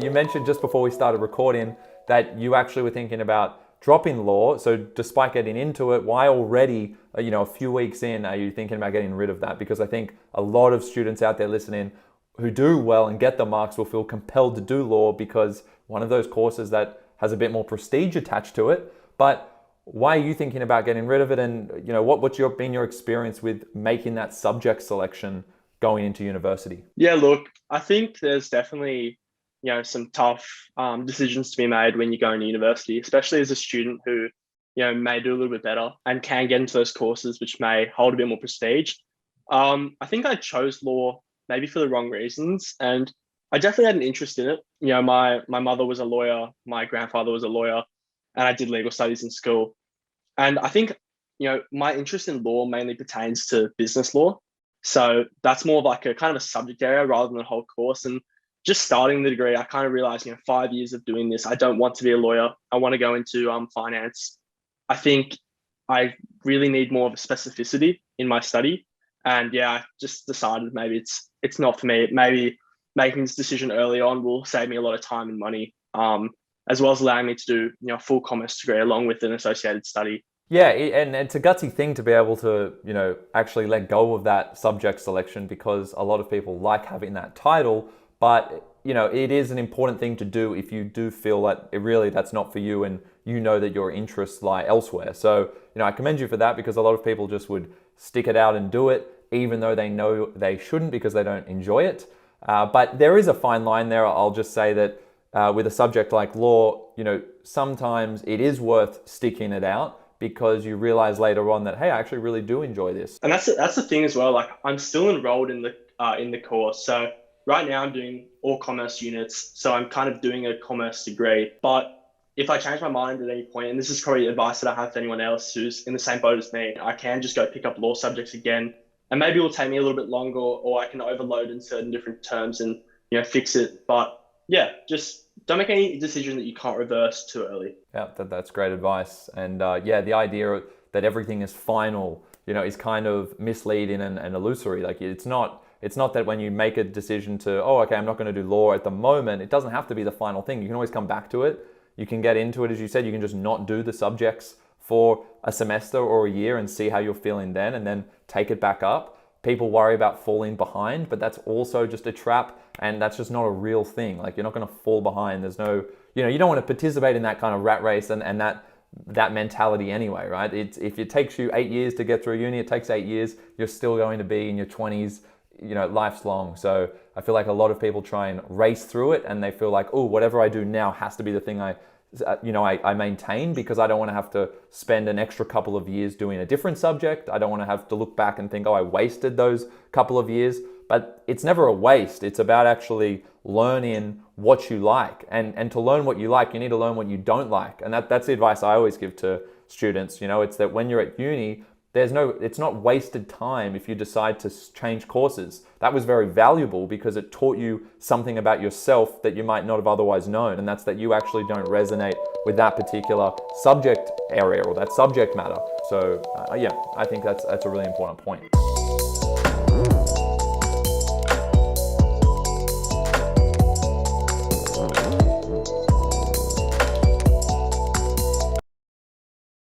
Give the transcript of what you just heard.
You mentioned just before we started recording that you actually were thinking about dropping law. So despite getting into it, why already, a few weeks in, are you thinking about getting rid of that? Because I think a lot of students out there listening who do well and get the marks will feel compelled to do law because one of those courses that has a bit more prestige attached to it. But why are you thinking about getting rid of it? And what's been your experience with making that subject selection going into university? Yeah, look, I think there's definitely, some tough decisions to be made when you go into university, especially as a student who, may do a little bit better and can get into those courses which may hold a bit more prestige. I think I chose law maybe for the wrong reasons, and I definitely had an interest in it. My mother was a lawyer, my grandfather was a lawyer, and I did legal studies in school. And I think, my interest in law mainly pertains to business law. So that's more of like a kind of a subject area rather than a whole course. And just starting the degree, I kind of realized, 5 years of doing this, I don't want to be a lawyer. I want to go into finance. I think I really need more of a specificity in my study. And yeah, I just decided maybe it's not for me. Maybe making this decision early on will save me a lot of time and money, as well as allowing me to do a full commerce degree along with an associated study. Yeah, and it's a gutsy thing to be able to, actually let go of that subject selection because a lot of people like having that title, but, it is an important thing to do if you do feel that that's not for you and that your interests lie elsewhere. So, I commend you for that because a lot of people just would stick it out and do it even though they know they shouldn't because they don't enjoy it. But there is a fine line there. I'll just say that with a subject like law, sometimes it is worth sticking it out because you realize later on that, hey, I actually really do enjoy this. And that's the thing as well. Like I'm still enrolled in the course. So right now I'm doing all commerce units. So I'm kind of doing a commerce degree. But if I change my mind at any point, and this is probably advice that I have for anyone else who's in the same boat as me, I can just go pick up law subjects again. And maybe it will take me a little bit longer or I can overload in certain different terms and fix it. But yeah, just don't make any decision that you can't reverse too early. Yeah, that's great advice. And the idea that everything is final, is kind of misleading and illusory. Like it's not that when you make a decision to, oh, okay, I'm not going to do law at the moment, it doesn't have to be the final thing. You can always come back to it. You can get into it, as you said, you can just not do the subjects for a semester or a year and see how you're feeling then and then take it back up. People worry about falling behind, but that's also just a trap and that's just not a real thing. Like you're not going to fall behind. There's no, you don't want to participate in that kind of rat race and that mentality anyway, right? If it takes you 8 years to get through uni, it takes 8 years, you're still going to be in your 20s, life's long. So I feel like a lot of people try and race through it and they feel like, oh, whatever I do now has to be the thing I maintain because I don't want to have to spend an extra couple of years doing a different subject. I don't want to have to look back and think, oh, I wasted those couple of years. But it's never a waste. It's about actually learning what you like. And to learn what you like, you need to learn what you don't like. And that's the advice I always give to students. It's that when you're at uni, it's not wasted time if you decide to change courses. That was very valuable because it taught you something about yourself that you might not have otherwise known. And that's that you actually don't resonate with that particular subject area or that subject matter. So I think that's a really important point.